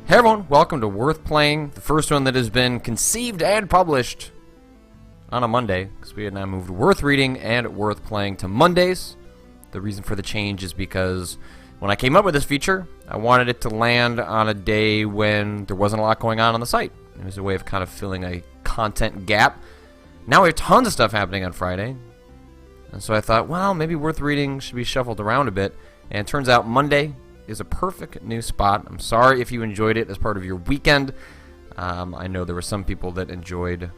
Hey everyone, welcome to Worth Playing, the first one that has been conceived and published on a Monday, because we had now moved Worth Reading and Worth Playing to Mondays. The reason for the change is because when I came up with this feature, I wanted it to land on a day when there wasn't a lot going on the site. It was a way of kind of filling a content gap. Now we have tons of stuff happening on Friday, and so I thought, well, maybe Worth Reading should be shuffled around a bit, and it turns out Monday is a perfect new spot. I'm sorry if you enjoyed it as part of your weekend. I know there were some people that enjoyed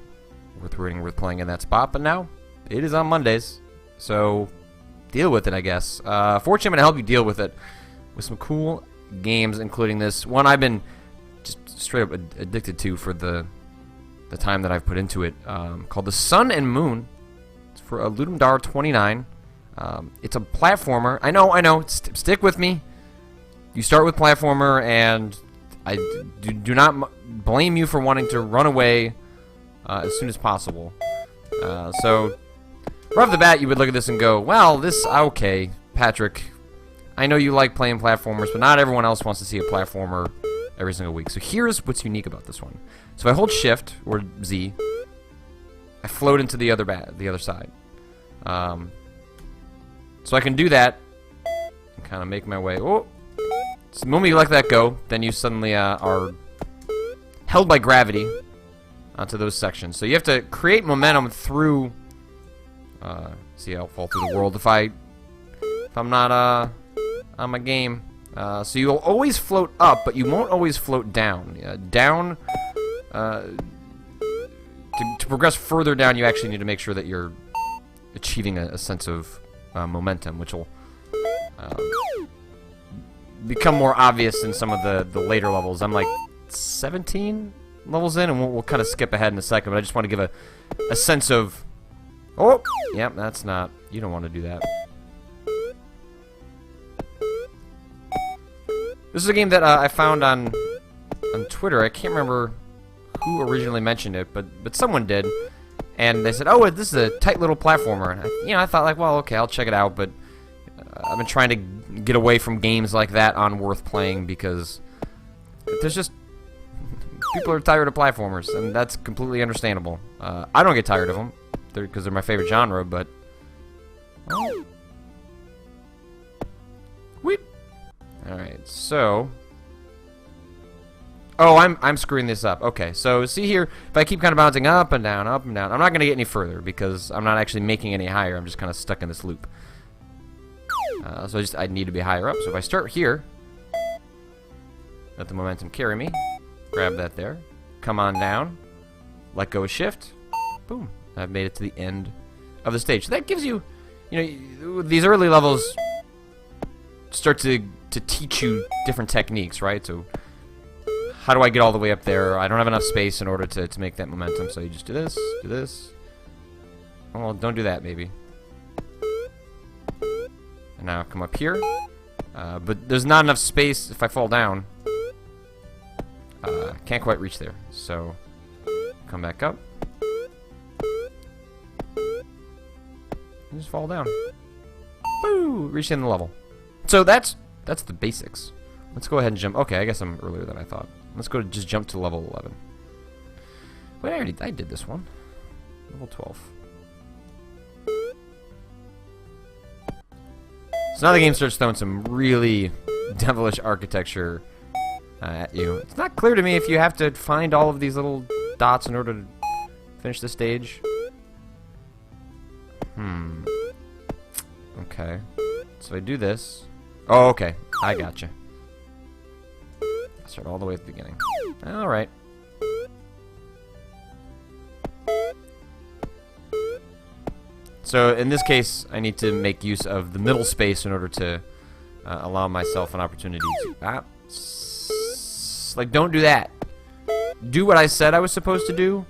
Worth Reading, Worth Playing in that spot, but now it is on Mondays, so deal with it, I guess. Fortunately, I'm going to help you deal with it with some cool games, including this one I've been just straight up addicted to for the time that I've put into it, called The Sun and Moon. It's for a Ludum Dare 29. It's a platformer. I know. Stick with me. You start with platformer, and I do not blame you for wanting to run away as soon as possible. So, right off the bat, you would look at this and go, well, okay, Patrick, I know you like playing platformers, but not everyone else wants to see a platformer every single week. So here's what's unique about this one. So if I hold Shift, or Z, I float into the other side. So I can do that and kind of make my way. Oh! So the moment you let that go, then you suddenly are held by gravity onto those sections. So you have to create momentum through. See, I'll fall through the world if I'm not on my game. So you'll always float up, but you won't always float down. To progress further down, you actually need to make sure that you're achieving a sense of momentum, which will become more obvious in some of the later levels. I'm like 17 levels in, and we'll kind of skip ahead in a second, but I just want to give a sense of... Oh! Yep, that's not... You don't want to do that. This is a game that I found on Twitter. I can't remember who originally mentioned it, but someone did. And they said, oh, this is a tight little platformer. And I thought, like, well, okay, I'll check it out, but I've been trying to get away from games like that on Worth Playing because there's just... people are tired of platformers, and that's completely understandable. I don't get tired of them because they're my favorite genre, but... Oh. Weep. Alright, so... Oh, I'm screwing this up. Okay, so see here, if I keep kind of bouncing up and down, I'm not going to get any further because I'm not actually making any higher. I'm just kind of stuck in this loop. So I need to be higher up. So if I start here, let the momentum carry me, grab that there, come on down, let go of Shift, boom, I've made it to the end of the stage. So that gives you, these early levels start to teach you different techniques, right? So how do I get all the way up there? I don't have enough space in order to make that momentum, so you just do this. Oh, don't do that, maybe. And now come up here. But there's not enough space if I fall down. Can't quite reach there. So, come back up. And just fall down. Woo! Reach the end of the level. So that's the basics. Let's go ahead and jump. Okay, I guess I'm earlier than I thought. Let's go just jump to level 11. Wait, I did this one. Level 12. So now the game starts throwing some really devilish architecture at you. It's not clear to me if you have to find all of these little dots in order to finish the stage. Okay. So I do this. Oh, okay. I gotcha. Start all the way at the beginning. Alright. So in this case, I need to make use of the middle space in order to allow myself an opportunity to... like, don't do that. Do what I said I was supposed to do,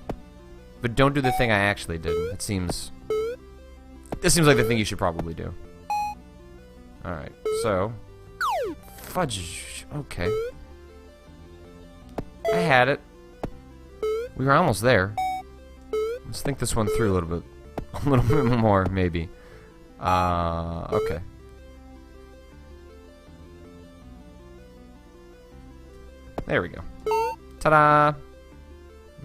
but don't do the thing I actually did. This seems like the thing you should probably do. Alright, so... Fudge. Okay. I had it. We were almost there. Let's think this one through a little bit more, maybe. Okay. There we go. Ta-da!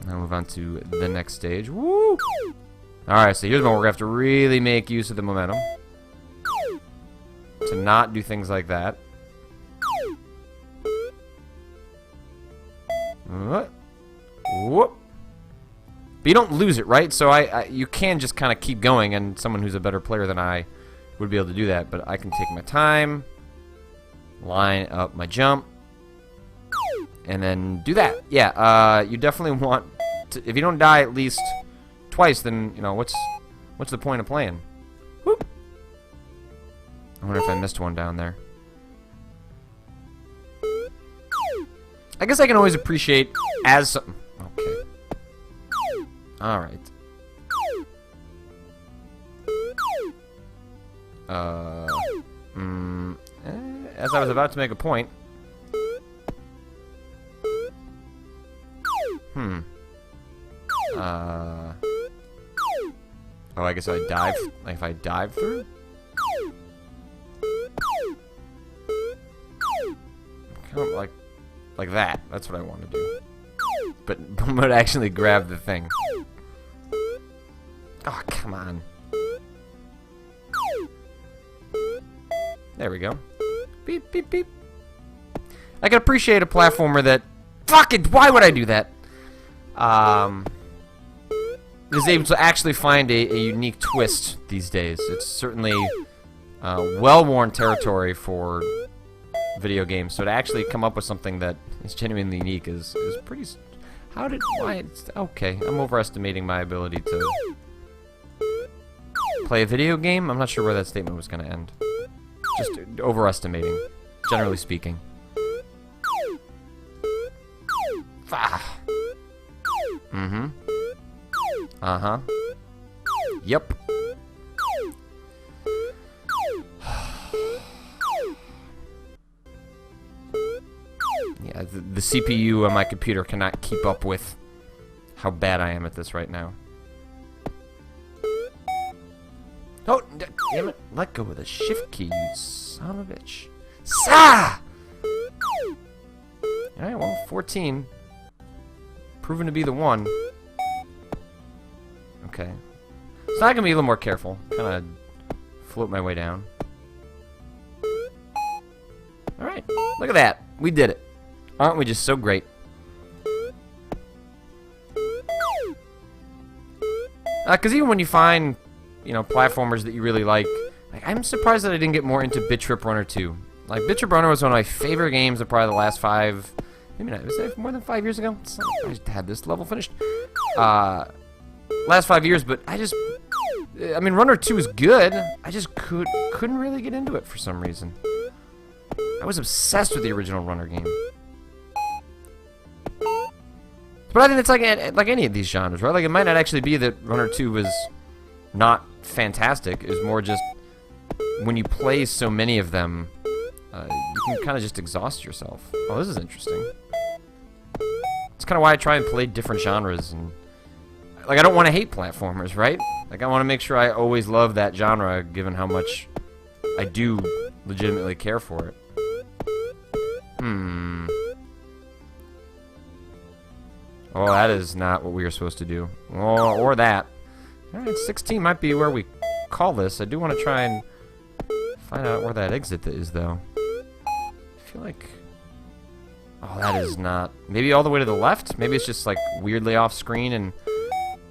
Now move on to the next stage. Woo! Alright, so here's one where we have to really make use of the momentum. To not do things like that. What? Whoop! But you don't lose it, right? So you can just kind of keep going, and someone who's a better player than I would be able to do that. But I can take my time, line up my jump, and then do that. Yeah, you definitely want to, if you don't die at least twice, then, you know, what's the point of playing? Whoop. I wonder if I missed one down there. I guess I can always appreciate as something. Okay. Alright. As I was about to make a point. Oh, I guess I dive. Like, if I dive through? Kind of like that. That's what I want to do. But I'm gonna actually grab the thing. Oh, come on. There we go. Beep, beep, beep. I can appreciate a platformer that... Fuck it! Why would I do that? Is able to actually find a unique twist these days. It's certainly well-worn territory for video games. So to actually come up with something that is genuinely unique is pretty... Why? It's, okay, I'm overestimating my ability to play a video game. I'm not sure where that statement was going to end. Just overestimating, generally speaking. Ah. Mm-hmm. Uh-huh. Yep. Yeah, the CPU on my computer cannot keep up with how bad I am at this right now. Oh, damn it. Let go of the shift key, you son of a bitch. Sa! Alright, well, 14. Proven to be the one. Okay. So I can be a little more careful. Kind of float my way down. Alright, look at that. We did it. Aren't we just so great? Because even when you find, you know, platformers that you really like, I'm surprised that I didn't get more into Bit Trip Runner 2. Like, Bit Trip Runner was one of my favorite games of probably the last 5... Maybe not. Was it more than 5 years ago? I just had this level finished. Last 5 years, but I just... I mean, Runner 2 is good. I just couldn't really get into it for some reason. I was obsessed with the original Runner game. But I think it's like any of these genres, right? Like, it might not actually be that Runner 2 was not fantastic. It was more just when you play so many of them, you can kind of just exhaust yourself. Oh, this is interesting. It's kind of why I try and play different genres. And like, I don't want to hate platformers, right? Like, I want to make sure I always love that genre, given how much I do legitimately care for it. Oh, that is not what we were supposed to do. Oh, or that. Alright, 16 might be where we call this. I do want to try and find out where that exit is, though. I feel like... Oh, that is not... Maybe all the way to the left? Maybe it's just, like, weirdly off screen, and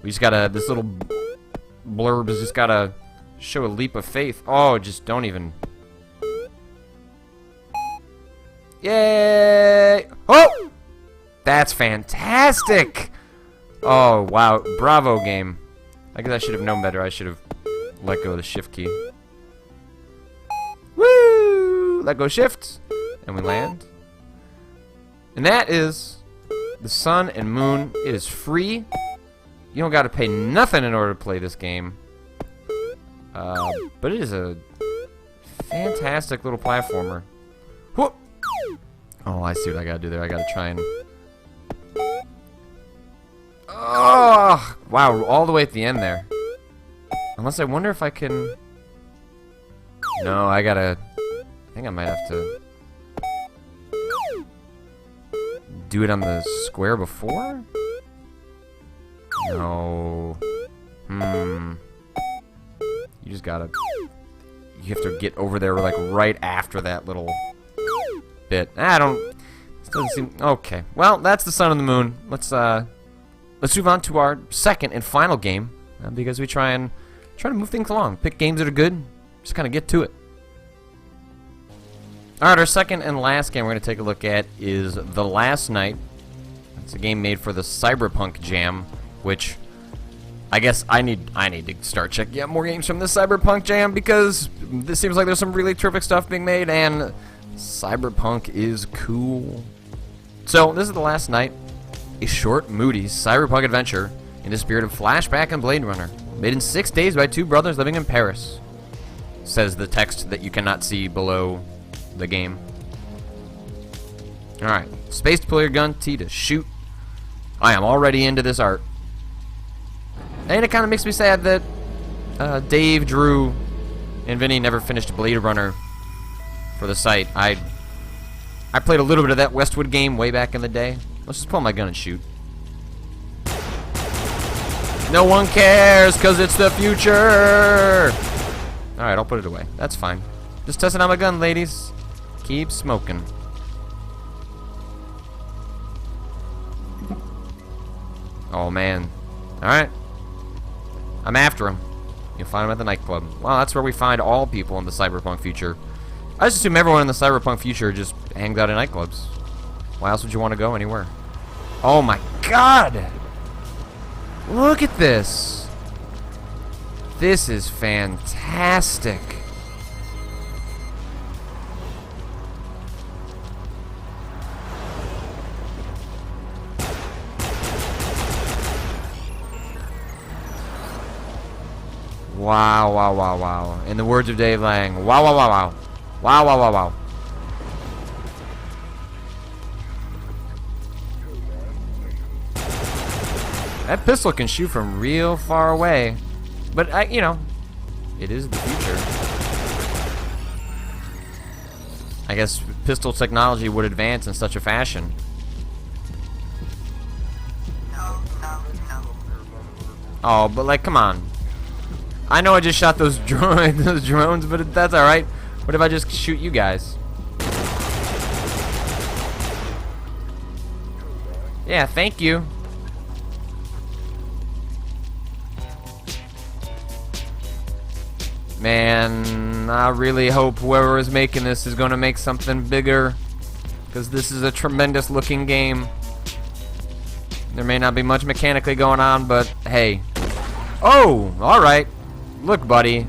we just gotta... This little blurb has just gotta show a leap of faith. Oh, just don't even... Yay! Oh! That's fantastic! Oh, wow. Bravo, game. I guess I should have known better. I should have let go of the shift key. Woo! Let go shift. And we land. And that is the Sun and Moon. It is free. You don't got to pay nothing in order to play this game. But it is a fantastic little platformer. Whoop! Oh, I see what I got to do there. I got to try and... Oh, wow, all the way at the end there. Unless I wonder if I can... No, I gotta... I think I might have to... do it on the square before? No. You just gotta... You have to get over there, like, right after that little bit. I don't... This doesn't seem... Okay. Well, that's the Sun and the Moon. Let's move on to our second and final game, because we try to move things along. Pick games that are good. Just kind of get to it. Alright, our second and last game we're going to take a look at is The Last Night. It's a game made for the Cyberpunk Jam, which I guess I need to start checking out more games from the Cyberpunk Jam, because this seems like there's some really terrific stuff being made, and Cyberpunk is cool. So, this is The Last Night, a short, moody cyberpunk adventure in the spirit of Flashback and Blade Runner, made in 6 days by two brothers living in Paris, says the text that you cannot see below the game. Alright, space to pull your gun, T to shoot. I am already into this art. And it kind of makes me sad that Dave, Drew, and Vinny never finished Blade Runner for the site. I played a little bit of that Westwood game way back in the day. Let's just pull my gun and shoot. No one cares, because it's the future! Alright, I'll put it away. That's fine. Just testing out my gun, ladies. Keep smoking. Oh, man. Alright. I'm after him. You'll find him at the nightclub. Well, that's where we find all people in the cyberpunk future. I just assume everyone in the cyberpunk future just hangs out in nightclubs. Why else would you want to go anywhere? Oh, my God! Look at this! This is fantastic. Wow, wow, wow, wow. In the words of Dave Lang, wow, wow, wow, wow. Wow, wow, wow, wow. That pistol can shoot from real far away. But, you know, it is the future. I guess pistol technology would advance in such a fashion. Oh, but, like, come on. I know I just shot those drones, but that's alright. What if I just shoot you guys? Yeah, thank you. Man, I really hope whoever is making this is going to make something bigger, because this is a tremendous looking game. There may not be much mechanically going on, but hey. Oh, alright. Look, buddy.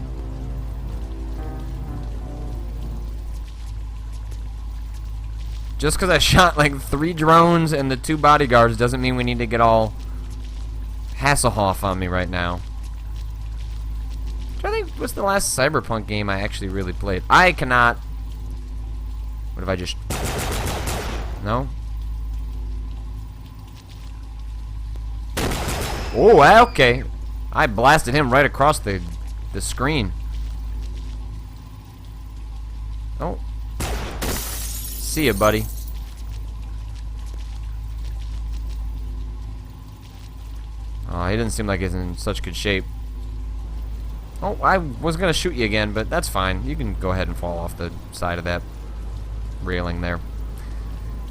Just because I shot like 3 drones and the 2 bodyguards doesn't mean we need to get all Hasselhoff on me right now. I think what's the last cyberpunk game I actually really played? I cannot. What if I just... No? Oh, okay. I blasted him right across the screen. Oh. See ya, buddy. Oh, he didn't seem like he's in such good shape. Oh, I was gonna shoot you again, but that's fine. You can go ahead and fall off the side of that railing there.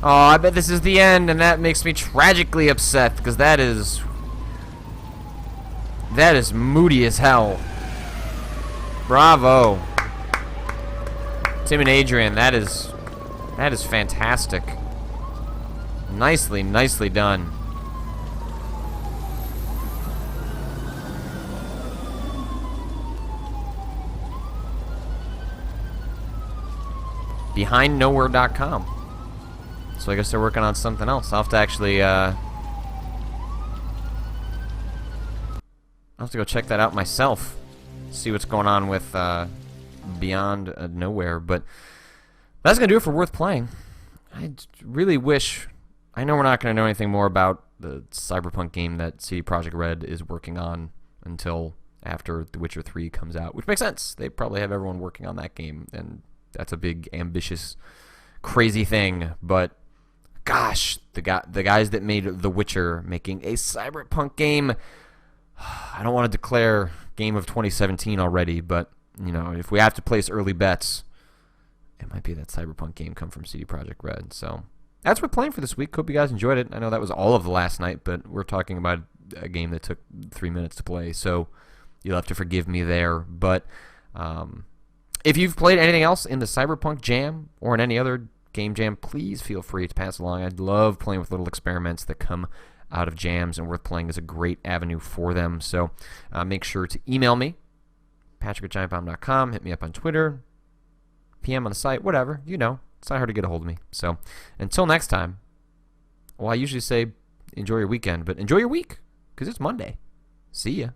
Oh, I bet this is the end, and that makes me tragically upset, because that is moody as hell. Bravo. Tim and Adrian, that is fantastic. Nicely done. BehindNowhere.com. So I guess they're working on something else. I'll have to actually I'll have to go check that out myself. See what's going on with Beyond Nowhere. But that's going to do it for Worth Playing. I really wish... I know we're not going to know anything more about the cyberpunk game that CD Projekt Red is working on until after The Witcher 3 comes out, which makes sense. They probably have everyone working on that game, and that's a big, ambitious, crazy thing. But Gosh, the guys that made The Witcher making a cyberpunk game. I don't want to declare game of 2017 already, but if we have to place early bets, it might be that cyberpunk game come from CD Projekt Red. So that's what we're playing for this week. Hope you guys enjoyed it. I know that was all of the last night, but we're talking about a game that took 3 minutes to play, so you'll have to forgive me there. But if you've played anything else in the Cyberpunk Jam or in any other game jam, please feel free to pass along. I love playing with little experiments that come out of jams, and Worth Playing is a great avenue for them. So make sure to email me, patrick@giantbomb.com. Hit me up on Twitter, PM on the site, whatever. It's not hard to get a hold of me. So until next time, well, I usually say enjoy your weekend, but enjoy your week because it's Monday. See ya.